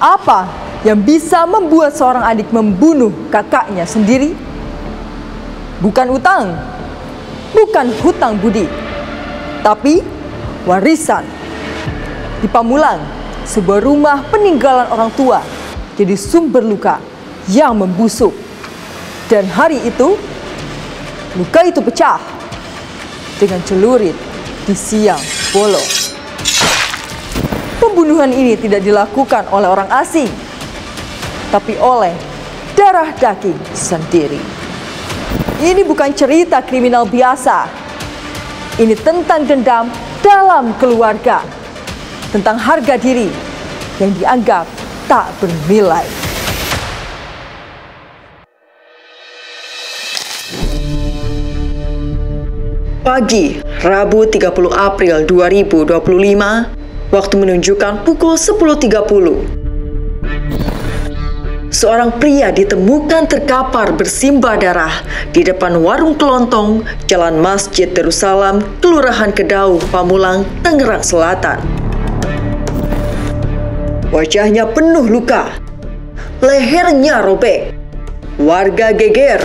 Apa yang bisa membuat seorang adik membunuh kakaknya sendiri? Bukan utang, bukan hutang budi, tapi warisan. Di Pamulang, sebuah rumah peninggalan orang tua jadi sumber luka yang membusuk. Dan hari itu, luka itu pecah dengan celurit di siang bolong. Pembunuhan ini tidak dilakukan oleh orang asing, tapi oleh darah daging sendiri. Ini bukan cerita kriminal biasa. Ini tentang dendam dalam keluarga, tentang harga diri yang dianggap tak bernilai. Pagi Rabu 30 April 2025, waktu menunjukkan pukul 10.30. Seorang pria ditemukan terkapar bersimbah darah di depan warung kelontong Jalan Masjid Darussalam, Kelurahan Kedau, Pamulang, Tangerang Selatan. Wajahnya penuh luka, lehernya robek, warga geger.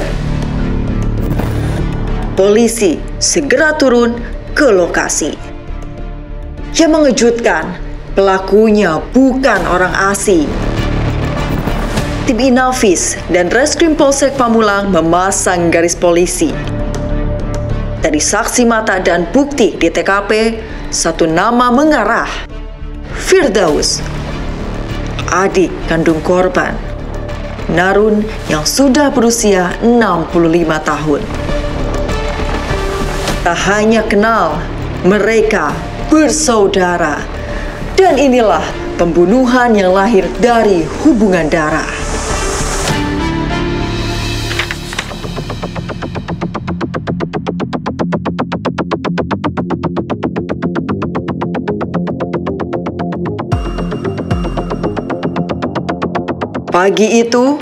Polisi segera turun ke lokasi. Yang mengejutkan, pelakunya bukan orang asing. Tim Inafis dan Reskrim Polsek Pamulang memasang garis polisi. Dari saksi mata dan bukti di TKP, satu nama mengarah. Firdaus, adik kandung korban, Narun yang sudah berusia 65 tahun. Tak hanya kenal, mereka bersaudara. Dan inilah pembunuhan yang lahir dari hubungan darah. Pagi itu,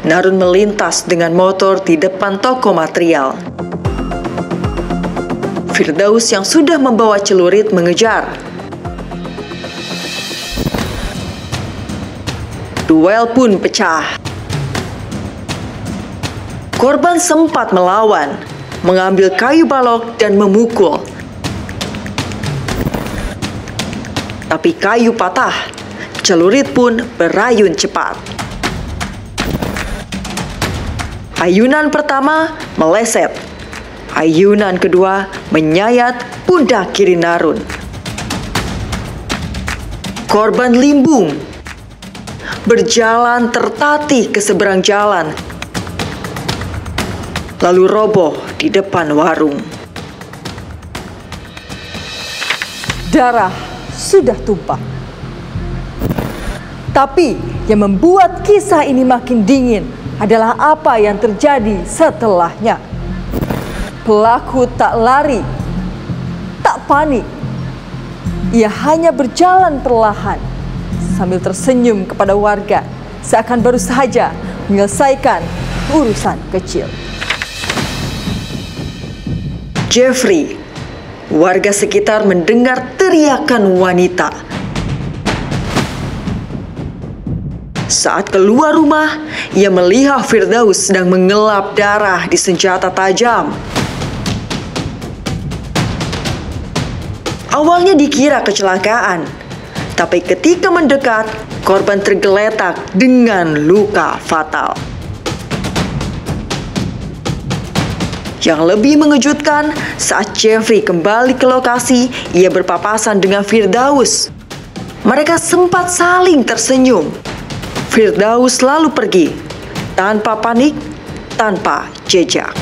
Narun melintas dengan motor di depan toko material. Firdaus yang sudah membawa celurit mengejar. Duel pun pecah. Korban sempat melawan, mengambil kayu balok dan memukul. Tapi kayu patah, celurit pun berayun cepat. Ayunan pertama meleset. Ayunan kedua menyayat pundak kiri Narun. Korban limbung, berjalan tertatih ke seberang jalan, lalu roboh di depan warung. Darah sudah tumpah. Tapi yang membuat kisah ini makin dingin adalah apa yang terjadi setelahnya. Pelaku tak lari, tak panik. Ia hanya berjalan perlahan sambil tersenyum kepada warga, seakan baru saja menyelesaikan urusan kecil. Jeffrey, warga sekitar mendengar teriakan wanita. Saat keluar rumah, ia melihat Firdaus sedang mengelap darah di senjata tajam. Awalnya dikira kecelakaan, tapi ketika mendekat, korban tergeletak dengan luka fatal. Yang lebih mengejutkan, saat Jeffrey kembali ke lokasi, ia berpapasan dengan Firdaus. Mereka sempat saling tersenyum. Firdaus lalu pergi, tanpa panik, tanpa jejak.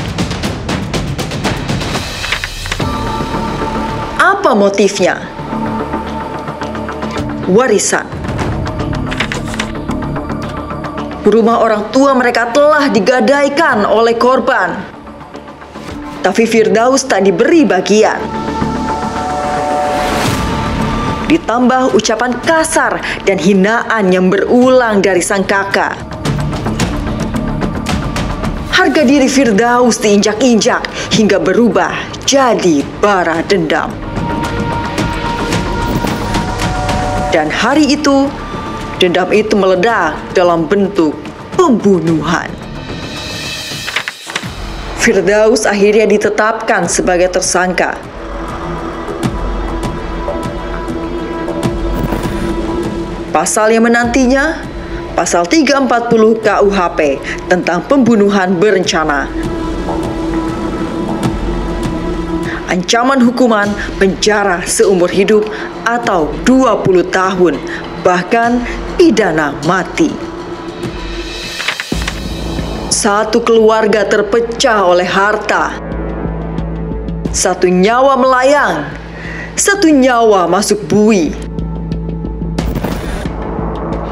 Apa motifnya? Warisan. Rumah orang tua mereka telah digadaikan oleh korban. Tapi Firdaus tak diberi bagian. Ditambah ucapan kasar dan hinaan yang berulang dari sang kakak. Harga diri Firdaus diinjak-injak hingga berubah jadi bara dendam. Dan hari itu, dendam itu meledak dalam bentuk pembunuhan. Firdaus akhirnya ditetapkan sebagai tersangka. Pasal yang menantinya, Pasal 340 KUHP tentang pembunuhan berencana. Ancaman hukuman penjara seumur hidup atau 20 tahun, bahkan pidana mati. Satu keluarga terpecah oleh harta. Satu nyawa melayang, satu nyawa masuk bui.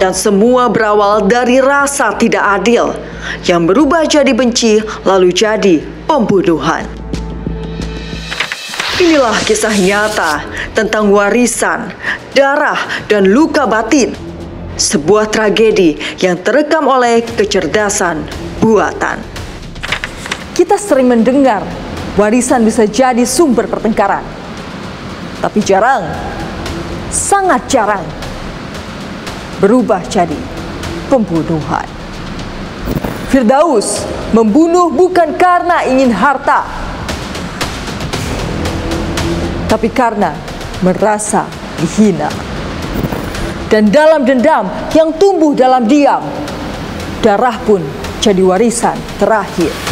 Dan semua berawal dari rasa tidak adil yang berubah jadi benci lalu jadi pembunuhan. Inilah kisah nyata tentang warisan, darah, dan luka batin. Sebuah tragedi yang terekam oleh kecerdasan buatan. Kita sering mendengar warisan bisa jadi sumber pertengkaran. Tapi jarang, sangat jarang, berubah jadi pembunuhan. Firdaus membunuh bukan karena ingin harta, tapi karena merasa dihina. Dan dalam dendam yang tumbuh dalam diam, darah pun jadi warisan terakhir.